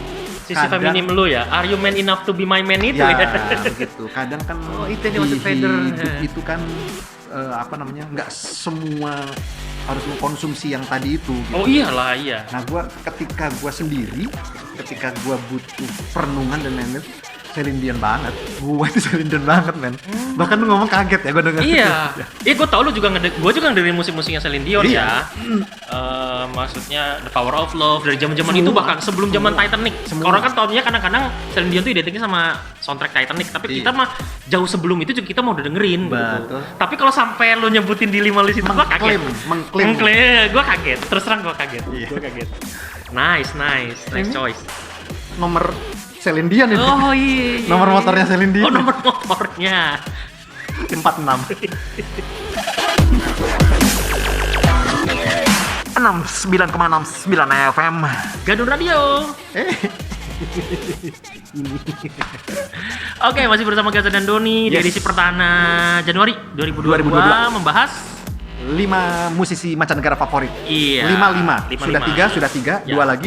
Sisi feminim lu ya. Are you man enough to be my man itu ya ya? begitu. Kadang kan Oh, itu yang dimaksud Vader. hidup itu kan apa namanya? Nggak semua harus mengkonsumsi yang tadi itu. Gitu. Oh iyalah, iya. Nah, ketika gua sendiri, ketika gua butuh perenungan dan lain-lain, Celine Dion banget. Gua itu Celine Dion banget, men. Bahkan lu ngomong kaget ya gua denger. Iya. Gue tau lu juga gue juga ngedengerin musik-musiknya Celine Dion Iya. ya. Maksudnya The Power of Love dari zaman-zaman itu, bahkan sebelum zaman Titanic. Semua. Orang kan taunya kadang-kadang Celine Dion tuh identiknya sama soundtrack Titanic, tapi kita mah jauh sebelum itu juga kita mau udah dengerin. Betul. Tapi kalau sampai lu nyebutin di 5 list itu gua kaget. Mengklaim. Gue kaget. Terus terang gue kaget. Iya. Gue kaget. Nice choice. Nomor Celine Dion itu. Oh iya. Nomor motornya Celine Dion. Oh, nomor motornya. 46. 69,69 FM. Gadun Radio. Oke, masih bersama Gaza dan Doni di Yes. edisi perdana Januari 2022 2022. membahas 5 musisi mancanegara favorit. iya 5. Sudah 3, Ya. 2 lagi.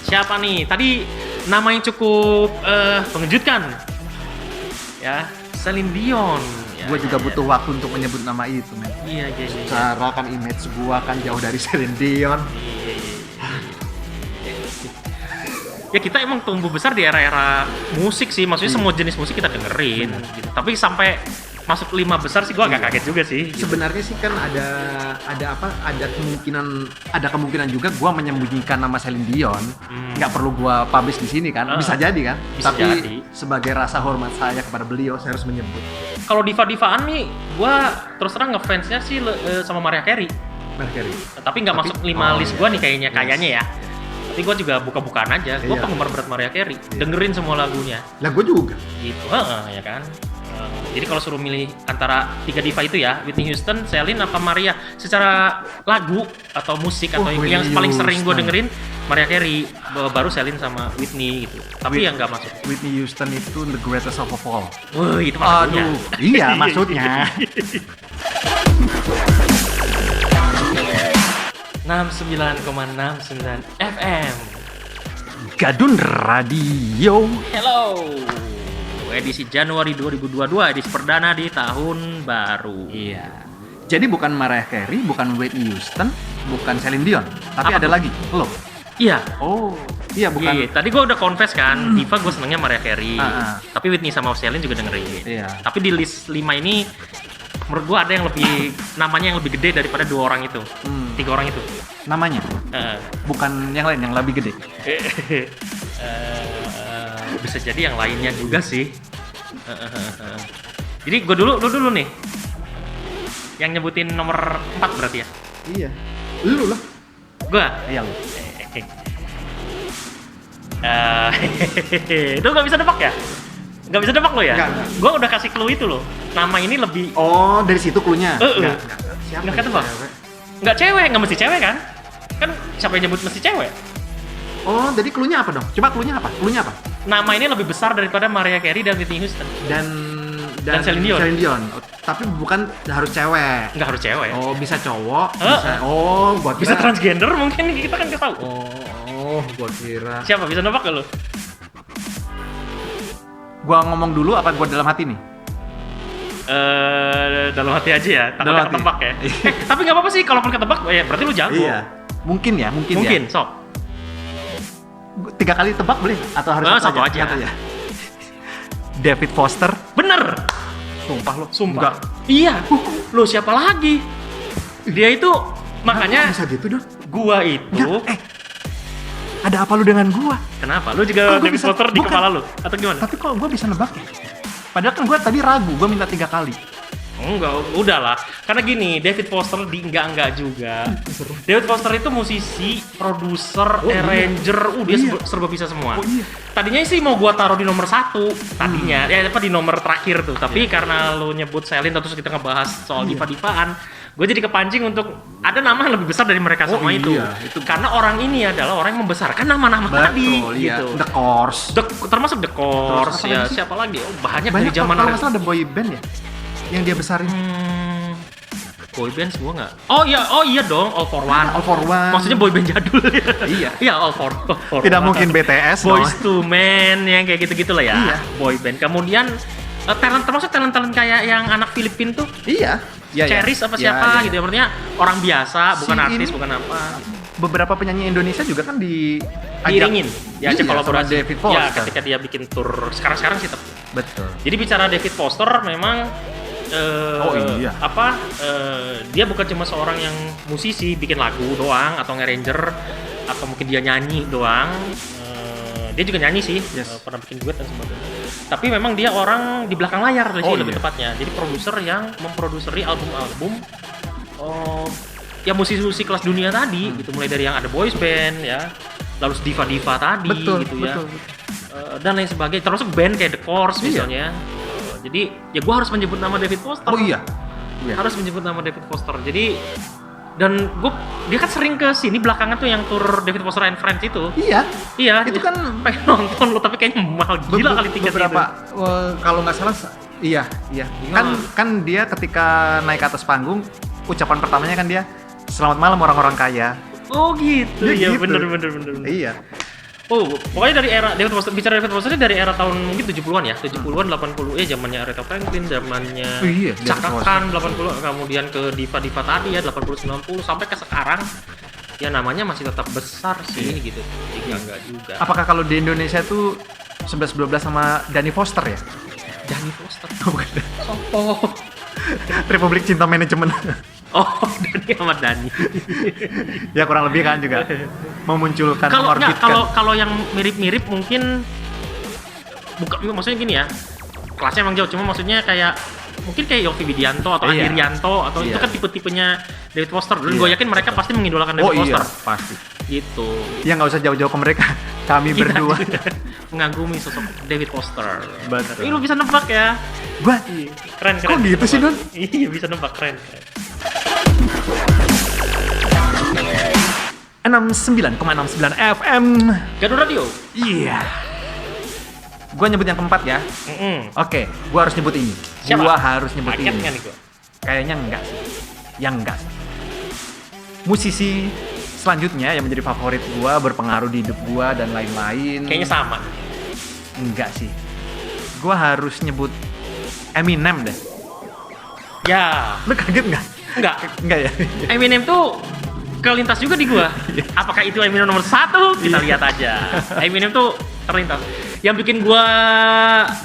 Siapa nih? Tadi nama yang cukup mengejutkan. Ya, Celine Dion. Ya, Gue juga ya, butuh waktu untuk menyebut nama itu, men. Iya. Cara kan image gua kan jauh dari Celine Dion. Ya kita emang tumbuh besar di era-era musik sih, maksudnya semua jenis musik kita dengerin gitu. Tapi sampai masuk 5 besar sih gua agak kaget juga sih. Sebenarnya sih kan ada kemungkinan juga gua menyembunyikan nama Celine Dion. Nggak perlu gua publish di sini kan. Bisa jadi kan. Bisa Tapi jadi. sebagai rasa hormat saya kepada beliau, saya harus menyebut Kalau diva-divaan nih, gua terus terang ngefansnya sih sama Mariah Carey. Mercury. Tapi nggak masuk 5 oh, list iya. gua nih kayaknya ya. Tapi gua juga buka-bukaan aja. Gua Iya. penggemar berat Mariah Carey. Dengerin semua lagunya. Lah gua juga. Gitu, ya kan. Jadi kalau suruh milih antara 3 diva itu ya, Whitney Houston, Celine apa Mariah, secara lagu atau musik atau yang Whitney paling sering gue Houston. dengerin Mariah Carey, baru Celine sama Whitney gitu. Tapi yang nggak masuk. Whitney Houston itu the greatest of all. Wah, itu maksudnya. Aduh, iya maksudnya. 69,69 FM. Gadun Radio. Hello. Edisi Januari 2022, edisi perdana di tahun baru. Iya. Jadi bukan Mariah Carey, bukan Whitney Houston, bukan Celine Dion, tapi Apa ada tuh? lagi. Lo. Iya. Oh, iya bukan. Iya, tadi gue udah confess kan, diva gue senengnya Mariah Carey. Tapi Whitney sama Celine juga dengerin. Iya. Tapi di list 5 ini, menurut gue ada yang lebih, namanya yang lebih gede daripada 2 orang itu. 3 orang itu. Namanya Eh, bukan yang lain yang lebih gede. Bisa jadi yang lainnya juga sih. Jadi gue dulu nih. Yang nyebutin nomor 4 berarti ya? Iya. Lu lah. Gue? Iya lu. Itu gak bisa nebak ya? Gak bisa nebak lo ya? Nggak. Gue udah kasih clue itu loh. Nama ini lebih... Oh, dari situ klunya. Siapa? Nggak ya ketebak? cewek? Nggak cewek, nggak mesti cewek kan? Kan siapa yang nyebut mesti cewek? Oh, jadi klunya apa dong? Coba klunya apa? Klunya apa? Nama ini lebih besar daripada Mariah Carey dan Whitney Houston. Dan Celine Dion. Oh, tapi bukan harus cewek. Nggak harus cewek. Oh, bisa cowok, bisa. Oh, gua Bisa kira. transgender mungkin, kita kan nggak tahu. Oh, gua kira. Siapa? Bisa nebak gak lo? Gua ngomong dulu apa gua dalam hati nih? Dalam hati aja ya, takutnya Dalam hati. ketebak ya. Tapi nggak apa-apa sih, kalau ketebak, ya berarti lu jago. Iya. Mungkin ya. Mungkin, sok. 3 kali tebak boleh? Atau harus Satu aja. Satu ya. David Foster. Bener. Sumpah lo. Sumpah. Iya. Lo siapa lagi? Dia itu makanya Bisa gitu dong. gua itu. Enggak, ada apa lu dengan gua? Kenapa? Lu juga Kok gua David bisa- Foster di bukan. kepala lu atau gimana? Tapi kok gua bisa nebak ya? Padahal kan gua tadi ragu, gua minta 3 kali. Enggak, udahlah. Karena gini, David Foster di enggak juga. David Foster itu musisi, produser, Oh, iya. arranger, dia Iya. serba bisa semua. Oh, iya. Tadinya sih mau gua taruh di nomor 1 tadinya, ya apa di nomor terakhir tuh. Tapi karena lu nyebut Celine terus kita ngebahas soal diva-divaan, gue jadi kepancing untuk ada nama yang lebih besar dari mereka Oh, semua iya, itu. itu. Karena orang ini adalah orang yang membesarkan nama-nama tadi, Betul, iya. gitu. The Course. Termasuk The Course, Terus apa ya lagi sih? siapa lagi? Oh, banyak Banyak dari zaman kalau nggak salah ada boy band ya yang dia besarin. Boy bands gua nggak. Oh iya dong, All for One. All for One. Maksudnya boy band jadul ya. Iya. Iya, All for Tidak One. mungkin BTS, Boys to Men yang kayak gitu-gitu lah ya. Iya. Boy band. Kemudian termasuk talent kayak yang anak Filipin tuh. Iya. Cheris apa siapa gitu ya, maksudnya orang biasa, bukan artis, bukan apa. Beberapa penyanyi Indonesia juga kan Diiringin, diajak sama kolaborasi. David Foster. Ya, ketika dia bikin tour sekarang sih tetap. Betul. Jadi bicara David Foster memang dia bukan cuma seorang yang musisi bikin lagu doang atau nge-arranger atau mungkin dia nyanyi doang. Dia juga nyanyi sih, pernah bikin duet dan sebagainya. Tapi memang dia orang di belakang layar lebih tepatnya. Jadi produser yang memproduksi album-album ya musisi-musisi kelas dunia tadi gitu, mulai dari yang ada boys band ya, lalu diva-diva tadi gitu ya. Dan lain sebagainya, termasuk band kayak The Course misalnya. Jadi ya gue harus menyebut nama David Foster. Oh iya. Harus menyebut nama David Foster. Jadi dan dia kan sering ke sini belakangan tuh yang tour David Foster and Friends itu. Iya. Itu kan pengen nonton lo, tapi kayaknya mahal gila kali tiketnya. Beberapa kalau nggak salah iya. Kan dia ketika naik ke atas panggung, ucapan pertamanya kan dia selamat malam orang-orang kaya. Oh gitu. Iya gitu. bener. Iya. Oh, pokoknya dari era David Foster, bicara David Foster dari era tahun mungkin 70-an ya, 70-an, 80 zamannya Aretha Franklin, zamannya Chaka Khan 80, kemudian ke diva-diva tadi ya 80 90 sampai ke sekarang ya namanya masih tetap besar sih gitu. Enggak juga. Apakah kalau di Indonesia tuh 11-12 sama Danny Foster ya? Danny Foster. Bukan. Oh. Republik Cinta Manajemen. Oh, Dani sama Dani. Ya kurang lebih kan juga memunculkan kalau yang mirip-mirip mungkin maksudnya gini ya. Kelasnya emang jauh, cuma maksudnya kayak mungkin kayak Yovie Widianto atau Andi Rianto atau itu kan tipe-tipenya David Foster. Dan gue yakin mereka pasti mengidolakan David Foster. Pasti. Gitu. Ya nggak usah jauh-jauh ke mereka. Kami berdua mengagumi sosok David Foster. Betul. Ini lu bisa nebak ya. Wah, keren. Kok gitu sih, Don? Iya, bisa nebak, keren. 69,69 FM Gadun Radio. Iya. Gua nyebut yang keempat ya. Oke, gua harus nyebut ini. Siapa? Gua harus nyebut Kaget ini. nggak nih gua? Kayaknya enggak sih. Yang enggak sih. Musisi selanjutnya yang menjadi favorit gua, berpengaruh di hidup gua dan lain-lain. Kayaknya sama. Enggak sih. Gua harus nyebut Eminem deh. Ya. Lu kaget nggak? Enggak ya. Eminem tuh kelintas juga di gua. Apakah itu Eminem nomor 1? Kita lihat aja. Eminem tuh terlintas. Yang bikin gua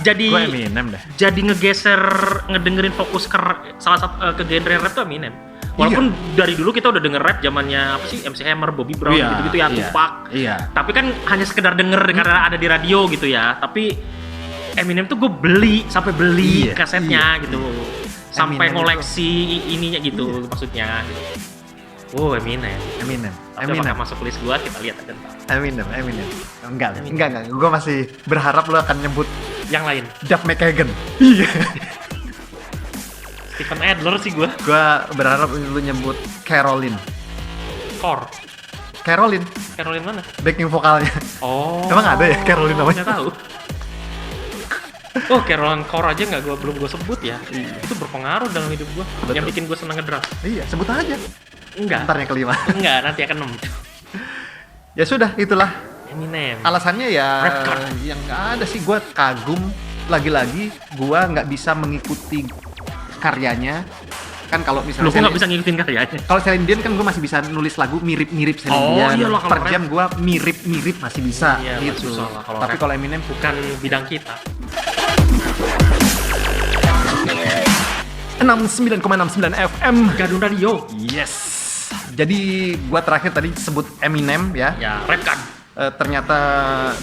Gua Eminem dah. jadi ngedengerin fokus ke salah satu ke genre rap tuh Eminem. Walaupun dari dulu kita udah denger rap zamannya apa sih, MC Hammer, Bobby Brown gitu-gitu ya, Tupac. Iya. Tapi kan hanya sekedar denger karena ada di radio gitu ya. Tapi Eminem tuh gue sampai beli kasetnya gitu. Sampai koleksi ininya gitu maksudnya gitu. Oh, Eminem. Tapi apakah masuk list gua? Kita lihat aja ntar. Eminem. Enggak. Gua masih berharap lo akan nyebut yang lain. Duff McKagan. Iya. Steven Adler sih gua. Gua berharap lu nyebut Caroline mana? Backing vokalnya. Oh. Emang ada ya Caroline namanya? Nggak tahu. Oh, Caroline Core aja belum gue sebut ya. Itu berpengaruh dalam hidup gue. Yang bikin gue seneng ngedrum. Iya, sebut aja. Enggak. Ntar yang kelima. Enggak, nanti akan 6. Ya sudah, itulah. Eminem. Alasannya ya yang nggak ada sih, gue kagum. Lagi-lagi gue nggak bisa mengikuti karyanya. Kan kalau misalnya gue nggak bisa ngikutin karyanya. Kalau Celine Dion kan gue masih bisa nulis lagu mirip-mirip Celine Dion. Iyalah, per jam gue mirip-mirip masih bisa gitu. Tapi kalau Eminem bukan bidang kita. 69,69 FM Gadun Radio. Yes. Jadi gua terakhir tadi sebut Eminem ya. Ya, rap kan. Ternyata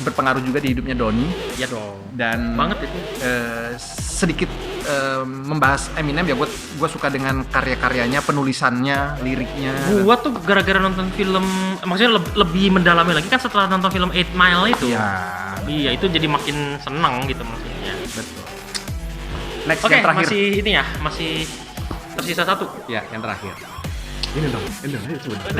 berpengaruh juga di hidupnya Doni. Iya dong. Dan banget itu. Sedikit membahas Eminem ya, gua suka dengan karya-karyanya, penulisannya, liriknya. Gua tuh gara-gara nonton film, maksudnya lebih mendalami lagi kan setelah nonton film 8 Mile itu. Iya, itu jadi makin seneng gitu maksudnya. Betul. Next, Oke, yang terakhir. Masih tersisa 1. Ya, yang terakhir. Ini dong, ayo coba.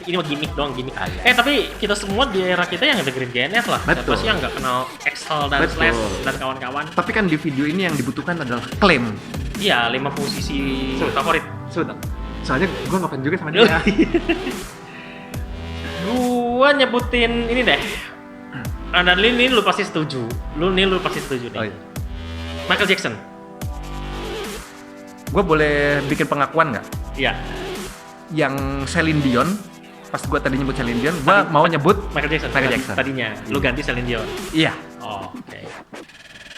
Ini mah gimmick doang, gimmick aja. Tapi kita semua di era kita yang dengerin GNR lah. Siapa sih yang nggak kenal Excel dan Slash dan kawan-kawan. Tapi kan di video ini yang dibutuhkan adalah klaim. Iya, 5 musisi favorit. Sebentar. Soalnya gue ngefans juga sama dia. Gua nyebutin ini deh. Dan ini lu pasti setuju. Lu pasti setuju nih. Oh, iya. Michael Jackson. Gue boleh bikin pengakuan nggak? Iya. Yang Celine Dion, pas gue tadi nyebut Celine Dion, gue mau nyebut Michael Jackson. Tadinya. Lu ganti Celine Dion. Iya. Oh, oke.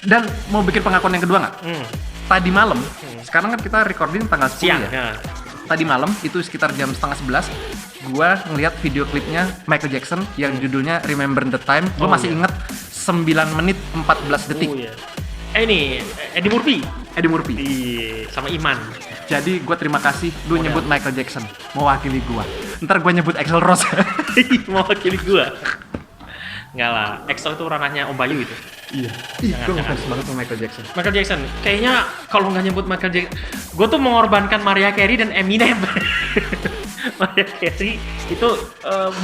Dan mau bikin pengakuan yang kedua nggak? Tadi malam, sekarang kan kita recording tanggal 10 Siang. ya? Ya. Tadi malam, itu sekitar jam 10:30, gue ngeliat video klipnya Michael Jackson yang judulnya Remember the Time. Gue masih inget 9 menit 14 detik. Oh iya. Ini Eddie Murphy. Eddie Murphy. Sama Iman. Jadi gue terima kasih lu nyebut Michael Jackson mewakili gue. Ntar gue nyebut Axl Rose. Mewakili gua. Enggak lah, Axl itu ranahnya Om Bayu itu. Iya. Gue ngefans banget sama Michael Jackson. Michael Jackson, kayaknya kalau nggak nyebut Michael Jackson, gue tuh mengorbankan Mariah Carey dan Eminem. Mariah Carey itu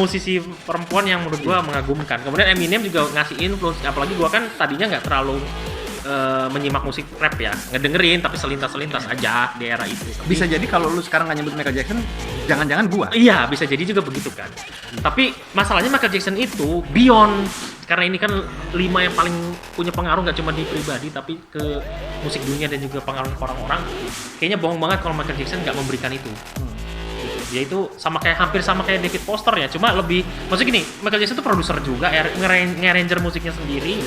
musisi perempuan yang menurut gue mengagumkan. Kemudian Eminem juga ngasih influence, apalagi gue kan tadinya nggak terlalu menyimak musik rap ya, ngedengerin tapi selintas-selintas aja di era itu. Tapi, Bisa jadi kalau lu sekarang nggak nyebut Michael Jackson, jangan-jangan gua. iya, bisa jadi juga begitu kan. Tapi masalahnya Michael Jackson itu beyond, karena ini kan 5 yang paling punya pengaruh nggak cuma di pribadi tapi ke musik dunia dan juga pengaruh ke orang-orang. Kayaknya bohong banget kalau Michael Jackson nggak memberikan itu. Dia itu hampir sama kayak David Foster ya, cuma lebih, maksudnya gini, Michael Jackson itu produser juga, nge-arranger musiknya sendiri.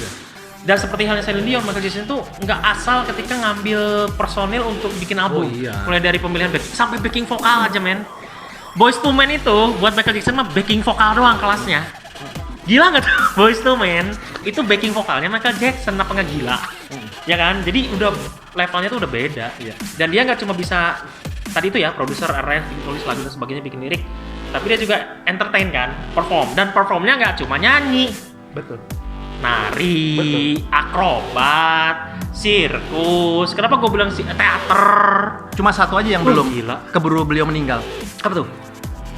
Dan seperti halnya Celine Dion, Michael Jackson tuh nggak asal ketika ngambil personil untuk bikin album. Mulai dari pemilihan sampai backing vokal aja, men. Boyz II Men itu buat Michael Jackson mah backing vokal doang kelasnya. Gila nggak tuh? Boyz II Men itu backing vokalnya Michael Jackson, apa nggak gila? Ya kan? Jadi udah levelnya tuh udah beda. Dan dia nggak cuma bisa tadi itu ya, produser, arrange, tulis lagu dan sebagainya, bikin lirik, tapi dia juga entertain kan, perform. Dan performnya nggak cuma nyanyi. Betul. Nari, akrobat, sirkus. Kenapa gue bilang teater? Cuma satu aja yang belum. Gila. Keburu beliau meninggal. Apa tuh?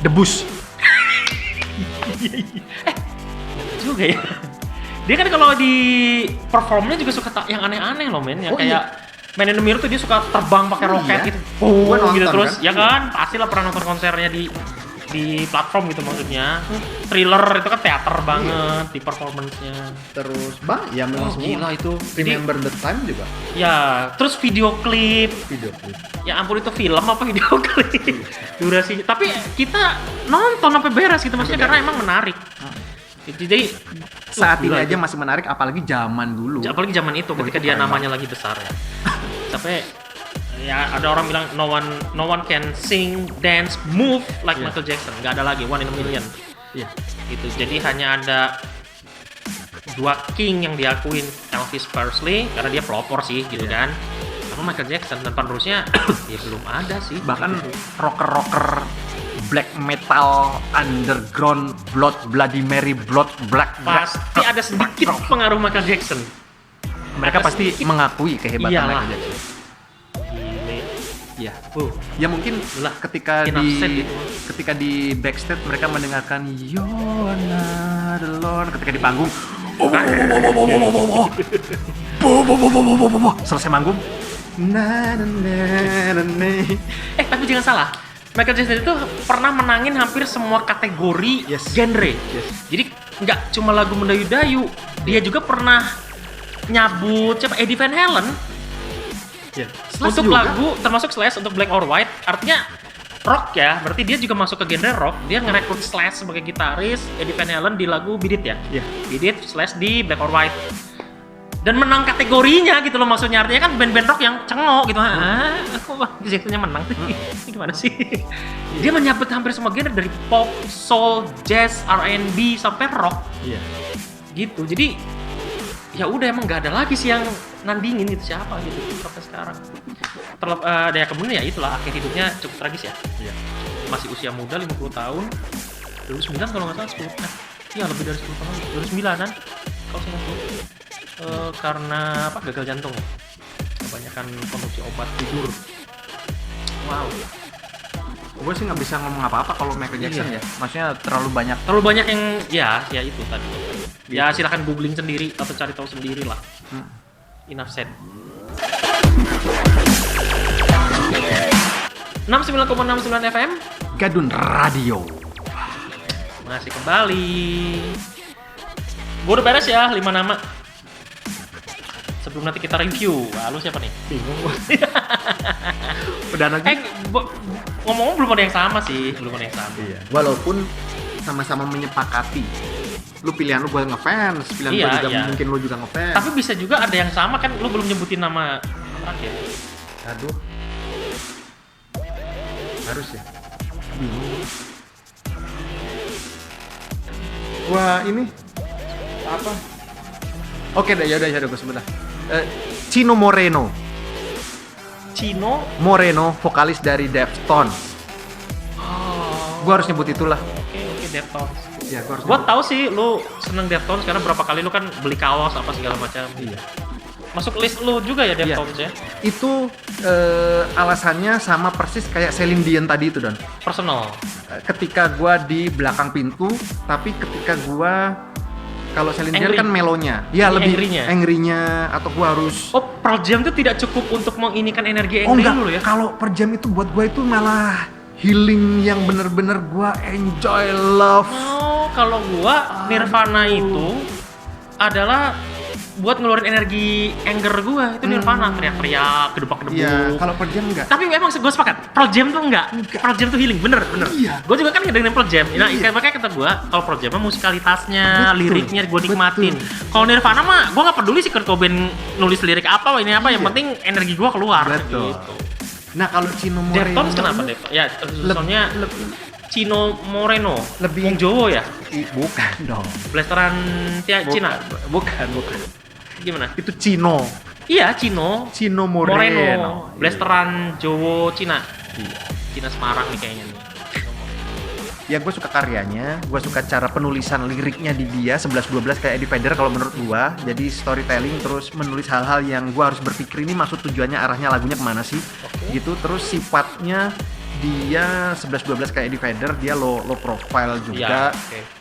Debus. Juga ya. Dia kan kalau di performnya juga suka yang aneh-aneh loh, men. Yang kayak Man in the Mirror tuh dia suka terbang pakai roket gitu. Gua nonton, gitu terus. kan? Ya kan? Pastilah pernah nonton konsernya di platform gitu maksudnya. Thriller itu kan teater banget di performance-nya. Terus ya memang semua. Gila itu. Remember the Time juga. Ya, terus video klip. Ya ampun, itu film apa video klip? Durasinya. Tapi kita nonton sampai beres gitu maksudnya karena emang menarik. Jadi Saat ini aja masih menarik, apalagi zaman dulu. apalagi zaman itu ketika dia namanya lagi besar ya. Sampai ya ada orang bilang no one can sing, dance, move like Michael Jackson. Nggak ada lagi, one in a million. Iya. Gitu. Jadi hanya ada 2 king yang diakuin, Elvis Presley karena dia pelopor sih gitu kan. Sama Michael Jackson, dan penerusnya ya belum ada sih. Bahkan rocker-rocker black metal, underground, Bloody Mary, Black. Pasti ada sedikit pengaruh Michael Jackson. Mereka Ada pasti sedikit. mengakui kehebatan Iyalah. Michael Jackson. Iya. Oh, Ya mungkin lah, ketika enough di said gitu. ketika di backstage mereka mendengarkan You're not alone, ketika di panggung selesai manggung tapi jangan salah, Michael Jackson itu pernah menangin hampir semua kategori genre. Jadi nggak cuma lagu mendayu-dayu, dia juga pernah nyabut Eddie Van Halen. Untuk juga. lagu termasuk Slash untuk Black or White, artinya rock ya, berarti dia juga masuk ke genre rock. Dia ngerekrut Slash sebagai gitaris, Eddie Van Halen di lagu Beat It ya. Beat It, Slash di Black or White. Dan menang kategorinya gitu loh, maksudnya artinya kan band-band rock yang cengok gitu. Aku Jacksonnya menang. Ini gimana sih? Dia menyabet hampir semua genre dari pop, soul, jazz, R&B sampai rock. Gitu. Jadi ya udah, emang nggak ada lagi sih yang nandingin gitu siapa gitu sampai sekarang. Ya kemudian ya itulah, akhir hidupnya cukup tragis ya. Masih usia muda, 50 tahun. 2009 kalau nggak salah, 10 ya lebih dari 10 tahun. 2009-an kalau saya nggak salah. Karena gagal jantung ya. Kebanyakan konsumsi obat tidur. Wow. Gue sih nggak bisa ngomong apa-apa kalau Michael Jackson ya. Maksudnya terlalu banyak yang ya itu tadi. Ya silahkan googling sendiri atau cari tahu sendiri lah. Enough said. 69,69 FM Gadun Radio. masih kembali. Gue udah beres ya 5 nama. Sebelum nanti kita review. Wah, lu siapa nih? Bingung gue. Udah lagi. Ngomong-ngomong belum ada yang sama sih, belum ada yang sama. Iya. Walaupun sama-sama menyepakati. Lu pilihan lu gue ngefans, pilihan gue juga mungkin lu juga ngefans. Tapi bisa juga ada yang sama kan, lu belum nyebutin nama terakhir. Aduh. Harus ya. Bingung. Wah, ini apa? Oke, ya udah gue sebut lah. Chino Moreno. Chino Moreno, vokalis dari Deftones. Oh. Gua harus nyebut itulah. Oke, Deftones. Ya, gua tahu sih lu seneng Deftones karena berapa kali lu kan beli kaos apa segala macam. Iya. Masuk list lu juga ya Deftones ya? Itu alasannya sama persis kayak Celine Dion tadi itu, Don. Personal. Ketika gua di belakang pintu, tapi ketika gua kalau Celine Dion kan melonya, ya lebih angry-nya atau gua harus. Oh, per jam itu tidak cukup untuk menginikan energi angry dulu ya? Kalau per jam itu buat gua itu malah healing yang bener-bener gua enjoy, love. Oh, kalau gua Nirvana itu adalah buat ngeluarin energi anger gua. Itu Nirvana, teriak-teriak, kedepak-kedebuk. Iya, kalau per jam enggak. Tapi emang gue sepakat, Pearl Jam tuh enggak. Pearl Jam tuh healing, bener. Iya. Gue juga kan ngedengerin Pearl Jam. Nah, makanya kata gue, kalau Pearl Jam mah musikalitasnya, liriknya gue nikmatin. Kalau Nirvana mah, gue nggak peduli sih Kurt Cobain nulis lirik apa, ini apa. Yang penting energi gue keluar. Betul. Gitu. Nah, kalau Chino Moreno. Deftones kenapa deh? Ya, soalnya Chino Moreno, lebih Wong Jowo ya? Bukan dong. Blasteran Cina? Bukan. Gimana? Itu Chino. Iya, Chino Moreno. Blasteran Jowo Cina. Cina Semarang nih kayaknya nih. Ya gue suka karyanya, gue suka cara penulisan liriknya di dia 11-12 kayak Eddie Vedder kalau menurut gue. Jadi storytelling terus menulis hal-hal yang gue harus berpikir ini maksud tujuannya arahnya lagunya kemana sih. Gitu, terus sifatnya dia 11-12 kayak Eddie Vedder, dia low profile juga.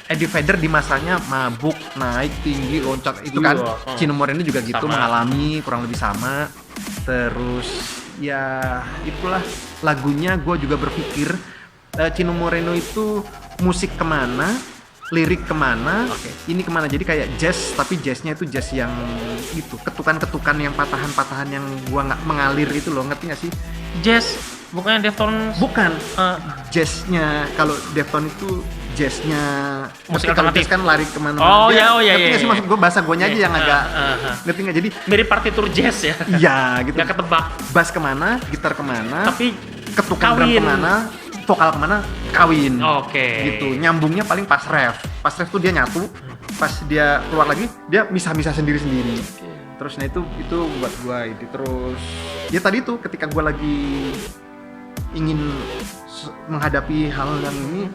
Eddie Vedder di masanya mabuk, naik, tinggi, loncat itu kan. Chino Moreno juga gitu, mengalami kurang lebih sama. Terus ya itulah lagunya gue juga berpikir Chino Moreno itu musik kemana, lirik kemana, ini kemana. Jadi kayak jazz, tapi jazznya itu jazz yang itu ketukan-ketukan yang patahan-patahan yang gue nggak mengalir itu loh, ngerti nggak sih? Jazz, bukannya Deftones? Bukan, jazznya kalau Deftones itu jazznya musik kalau alternatif jazz kan lari kemana. Oh iya. Ngerti nggak sih maksud gue, bahasa guanya aja yang agak ngerti nggak? Jadi mirip partitur jazz ya? Iya gitu. Nggak ketebak. Bass kemana, gitar kemana, tapi ketukan drum kemana, vokal kemana, kawin. Gitu, nyambungnya paling pas ref tuh dia nyatu, pas dia keluar lagi dia misah-misah sendiri-sendiri. Terus nah itu buat gua itu. Terus ya tadi tuh ketika gua lagi ingin menghadapi hal yang ini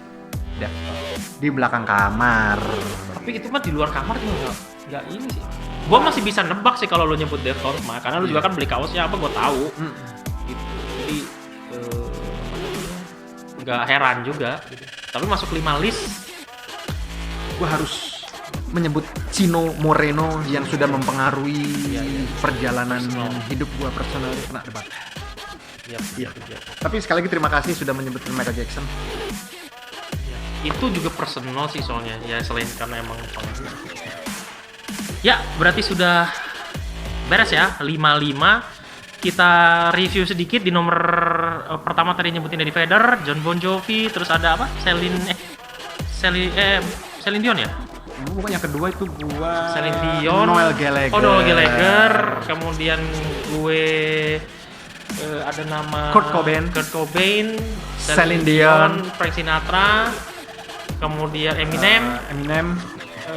di belakang kamar. Tapi itu mah di luar kamar juga nggak ini sih. Gua masih bisa nebak sih kalau lo nyebut Deftones mah, karena lo juga kan beli kaosnya apa gua tahu. Gitu. Jadi nggak heran juga gitu. Tapi masuk 5 list gue harus menyebut Chino Moreno yang sudah mempengaruhi perjalanan hidup gue personal. Kena debat. Iya. Tapi sekali lagi terima kasih sudah menyebutkan Michael Jackson. Itu juga personal sih soalnya ya, selain karena emang pengaruh. Ya berarti sudah beres ya 55. Kita review sedikit di nomor pertama tadi nyebutin Eddie Vedder, John Bon Jovi, terus ada apa? Celine Dion ya? Bukan, yang kedua itu gua Celine Dion, Noel Gallagher. Oh, Noel Gallagher. Kemudian gue ada nama Kurt Cobain, Celine Dion, Frank Sinatra, kemudian Eminem,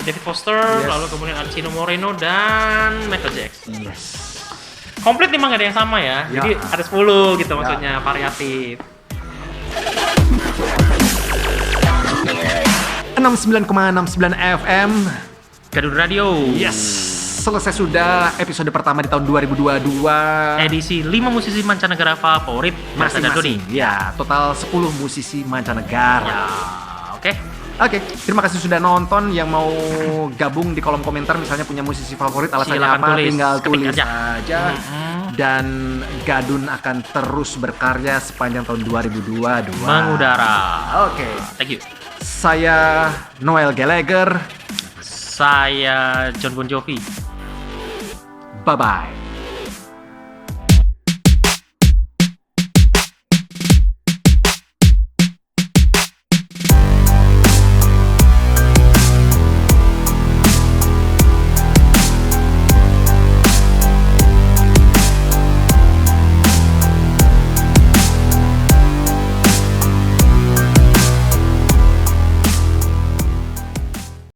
David Foster, lalu kemudian ada Chino Moreno dan Michael Jackson. Yes. Komplit nih, emang gak ada yang sama ya. Jadi ada 10 gitu maksudnya, variatif. 69,69 FM Gadun Radio. Yes. Selesai sudah episode pertama di tahun 2022. Edisi 5 musisi mancanegara favorit masing-masing. Ya, total 10 musisi mancanegara. Ya, oke. Oke, terima kasih sudah nonton. Yang mau gabung di kolom komentar misalnya punya musisi favorit, alasannya silakan apa, tinggal tulis aja. dan Gadun akan terus berkarya sepanjang tahun 2022. Mengudara. Oke. Thank you. Saya Noel Gallagher. Saya John Bon Jovi. Bye-bye.